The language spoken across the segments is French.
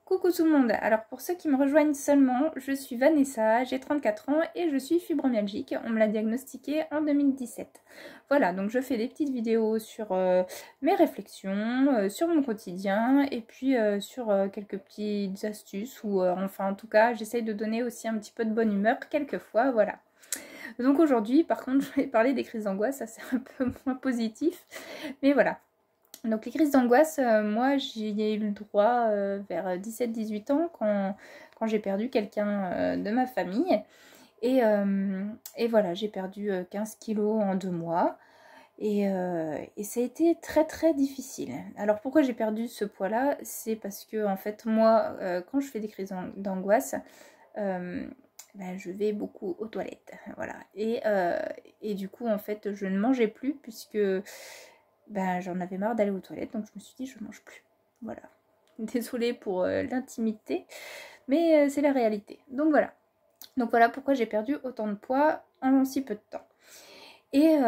Coucou tout le monde, alors pour ceux qui me rejoignent seulement, je suis Vanessa, j'ai 34 ans et je suis fibromyalgique, on me l'a diagnostiqué en 2017. Voilà, donc je fais des petites vidéos sur mes réflexions, sur mon quotidien et puis sur quelques petites astuces ou enfin en tout cas j'essaye de donner aussi un petit peu de bonne humeur quelquefois, voilà. Donc aujourd'hui par contre je vais parler des crises d'angoisse, ça c'est un peu moins positif, mais voilà. Donc les crises d'angoisse, moi j'y ai eu le droit vers 17-18 ans quand j'ai perdu quelqu'un de ma famille. Et voilà, j'ai perdu 15 kilos en 2 mois. Et ça a été très très difficile. Alors pourquoi j'ai perdu ce poids-là? C'est parce que en fait moi, quand je fais des crises d'angoisse, ben, je vais beaucoup aux toilettes. Voilà. Et du coup en fait je ne mangeais plus puisque ben, j'en avais marre d'aller aux toilettes, donc je me suis dit je mange plus. Voilà. Désolée pour l'intimité, mais c'est la réalité. Donc voilà pourquoi j'ai perdu autant de poids en si peu de temps. Et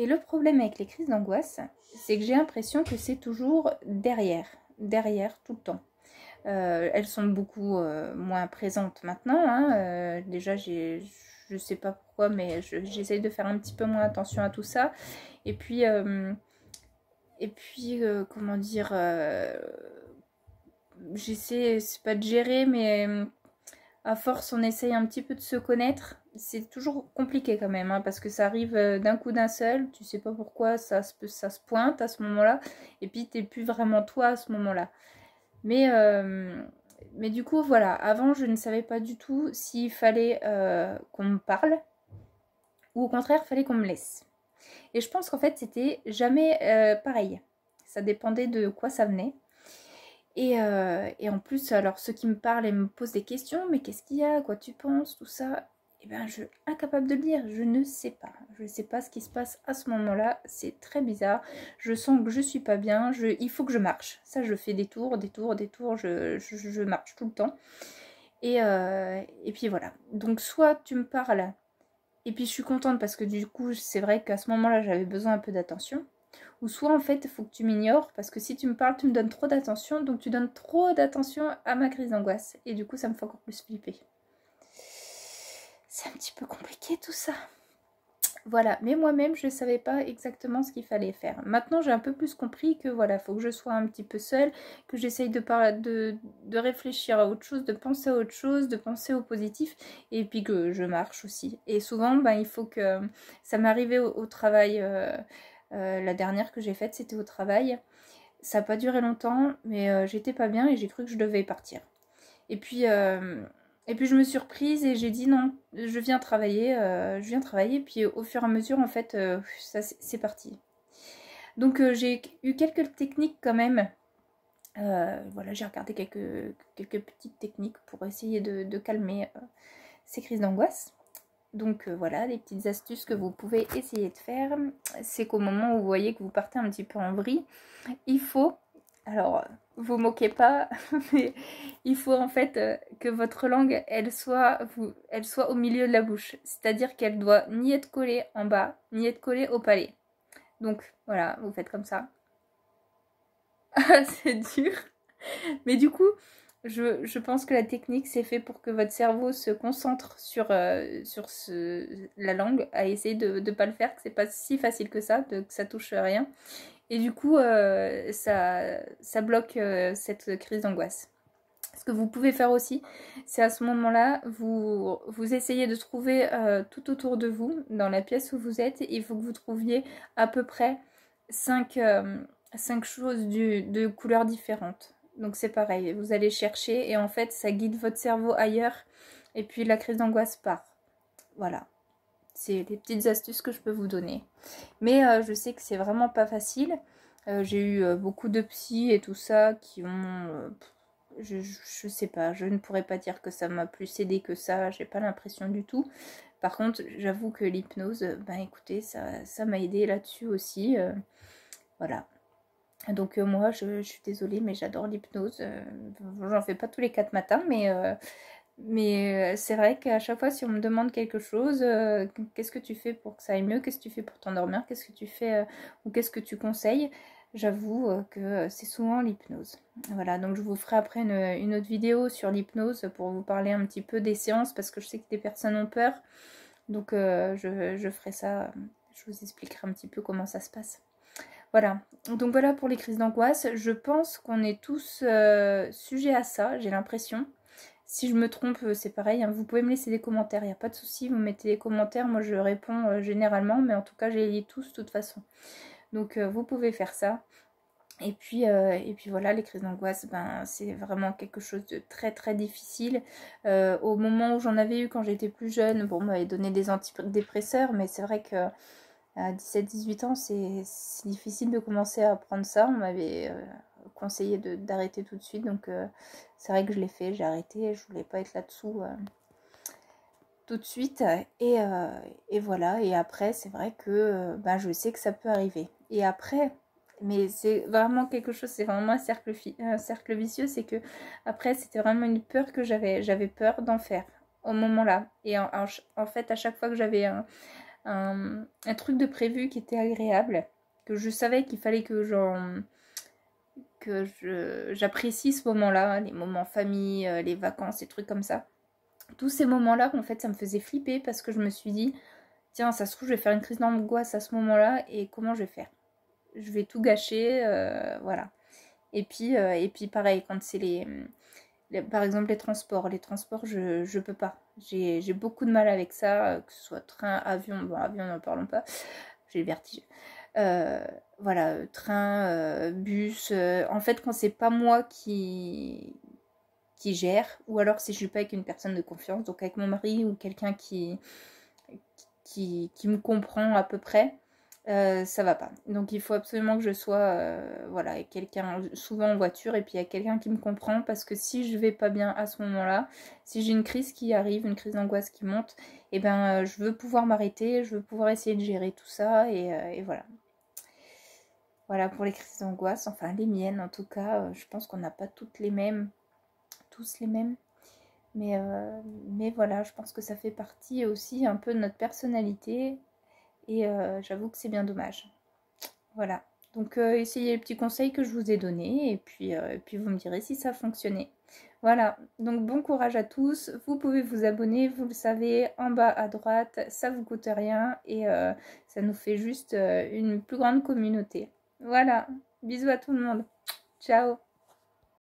le problème avec les crises d'angoisse, c'est que j'ai l'impression que c'est toujours derrière tout le temps. Elles sont beaucoup moins présentes maintenant. Hein. Déjà, je sais pas pourquoi, mais j'essaye de faire un petit peu moins attention à tout ça. Et puis comment dire, j'essaie, c'est pas de gérer, mais à force, on essaye un petit peu de se connaître. C'est toujours compliqué quand même, hein, parce que ça arrive d'un coup d'un seul. Tu sais pas pourquoi ça se pointe à ce moment-là. Et puis, t'es plus vraiment toi à ce moment-là. Mais du coup, voilà. Avant, je ne savais pas du tout s'il fallait qu'on me parle ou au contraire, il fallait qu'on me laisse. Et je pense qu'en fait, c'était jamais pareil. Ça dépendait de quoi ça venait. Et en plus, alors ceux qui me parlent et me posent des questions, mais qu'est-ce qu'il y a, quoi tu penses, tout ça, eh bien je suis incapable de le dire, je ne sais pas. Je ne sais pas ce qui se passe à ce moment-là, c'est très bizarre. Je sens que je suis pas bien, il faut que je marche. Ça, je fais des tours, je marche tout le temps. Et puis voilà. Donc soit tu me parles, et puis je suis contente parce que du coup, c'est vrai qu'à ce moment-là, j'avais besoin un peu d'attention. Ou soit en fait il faut que tu m'ignores parce que si tu me parles tu me donnes trop d'attention, donc tu donnes trop d'attention à ma crise d'angoisse et du coup ça me fait encore plus flipper. C'est un petit peu compliqué tout ça. Voilà, mais moi-même je ne savais pas exactement ce qu'il fallait faire. Maintenant j'ai un peu plus compris que voilà, il faut que je sois un petit peu seule, que j'essaye de réfléchir à autre chose, de penser à autre chose, de penser au positif, et puis que je marche aussi. Et souvent ben, il faut que ça m'est arrivé au travail. La dernière que j'ai faite, c'était au travail. Ça n'a pas duré longtemps, mais j'étais pas bien et j'ai cru que je devais partir. Et puis je me suis reprise et j'ai dit non, je viens travailler. Puis au fur et à mesure, en fait, ça c'est parti. Donc j'ai eu quelques techniques quand même. Voilà, j'ai regardé quelques petites techniques pour essayer de calmer ces crises d'angoisse. Donc voilà, les petites astuces que vous pouvez essayer de faire, c'est qu'au moment où vous voyez que vous partez un petit peu en vrille, il faut, alors vous moquez pas, mais il faut en fait que votre langue, elle soit au milieu de la bouche. C'est-à-dire qu'elle doit ni être collée en bas, ni être collée au palais. Donc voilà, vous faites comme ça. C'est dur. Mais du coup, je pense que la technique c'est fait pour que votre cerveau se concentre sur la langue, à essayer de ne pas le faire, que c'est pas si facile que ça, que ça touche rien. Et du coup, ça bloque cette crise d'angoisse. Ce que vous pouvez faire aussi, c'est à ce moment-là, vous essayez de trouver tout autour de vous, dans la pièce où vous êtes, il faut que vous trouviez à peu près 5 choses de couleurs différentes. Donc c'est pareil, vous allez chercher et en fait ça guide votre cerveau ailleurs et puis la crise d'angoisse part. Voilà, c'est les petites astuces que je peux vous donner. Mais je sais que c'est vraiment pas facile. J'ai eu beaucoup de psys et tout ça qui ont... je sais pas, je ne pourrais pas dire que ça m'a plus aidé que ça, j'ai pas l'impression du tout. Par contre, j'avoue que l'hypnose, ben écoutez, ça m'a aidé là-dessus aussi. Voilà. Donc moi, je suis désolée, mais j'adore l'hypnose. J'en fais pas tous les 4 matins, mais c'est vrai qu'à chaque fois, si on me demande quelque chose, qu'est-ce que tu fais pour que ça aille mieux? Qu'est-ce que tu fais pour t'endormir? Qu'est-ce que tu fais ou qu'est-ce que tu conseilles? j'avoue que c'est souvent l'hypnose. Voilà, donc je vous ferai après une autre vidéo sur l'hypnose pour vous parler un petit peu des séances, parce que je sais que des personnes ont peur. Donc je ferai ça, je vous expliquerai un petit peu comment ça se passe. Voilà, donc voilà pour les crises d'angoisse. Je pense qu'on est tous sujets à ça, j'ai l'impression. Si je me trompe, c'est pareil, hein. Vous pouvez me laisser des commentaires, il n'y a pas de souci, vous mettez des commentaires, moi je réponds généralement, mais en tout cas je les lis tous de toute façon. Donc vous pouvez faire ça. Et puis voilà, les crises d'angoisse, ben, c'est vraiment quelque chose de très très difficile. Au moment où j'en avais eu quand j'étais plus jeune, bon, on m'avait donné des antidépresseurs, mais c'est vrai que à 17-18 ans, c'est difficile de commencer à prendre ça. On m'avait conseillé d'arrêter tout de suite, donc c'est vrai que je l'ai fait, j'ai arrêté, je voulais pas être là-dessous tout de suite. Et voilà, et après, c'est vrai que ben, je sais que ça peut arriver. Et après, mais c'est vraiment quelque chose, c'est vraiment un cercle vicieux, c'est que après, c'était vraiment une peur que j'avais peur d'en faire au moment-là. Et en fait, à chaque fois que j'avais un truc de prévu qui était agréable, que je savais qu'il fallait que j'apprécie ce moment-là, les moments famille, les vacances, les trucs comme ça. Tous ces moments-là, en fait, ça me faisait flipper parce que je me suis dit, tiens, ça se trouve, je vais faire une crise d'angoisse à ce moment-là et comment je vais faire? Je vais tout gâcher, voilà. Et puis pareil, quand c'est par exemple les transports, je peux pas. J'ai beaucoup de mal avec ça, que ce soit train, avion, bon, avion, n'en parlons pas, j'ai le vertige. Voilà, train, bus, en fait, quand c'est pas moi qui gère, ou alors si je suis pas avec une personne de confiance, donc avec mon mari ou quelqu'un qui me comprend à peu près, ça va pas. Donc il faut absolument que je sois voilà, avec quelqu'un, souvent en voiture, et puis il y a quelqu'un qui me comprend, parce que si je vais pas bien à ce moment-là, si j'ai une crise qui arrive, une crise d'angoisse qui monte, et ben je veux pouvoir m'arrêter, je veux pouvoir essayer de gérer tout ça, et voilà. Voilà pour les crises d'angoisse, enfin les miennes en tout cas, je pense qu'on n'a pas toutes les mêmes, tous les mêmes. Mais voilà, je pense que ça fait partie aussi un peu de notre personnalité. Et j'avoue que c'est bien dommage. Voilà. Donc essayez les petits conseils que je vous ai donnés. Et puis vous me direz si ça a fonctionné. Voilà. Donc bon courage à tous. Vous pouvez vous abonner, vous le savez, en bas à droite. Ça vous coûte rien. Et ça nous fait juste une plus grande communauté. Voilà. Bisous à tout le monde. Ciao.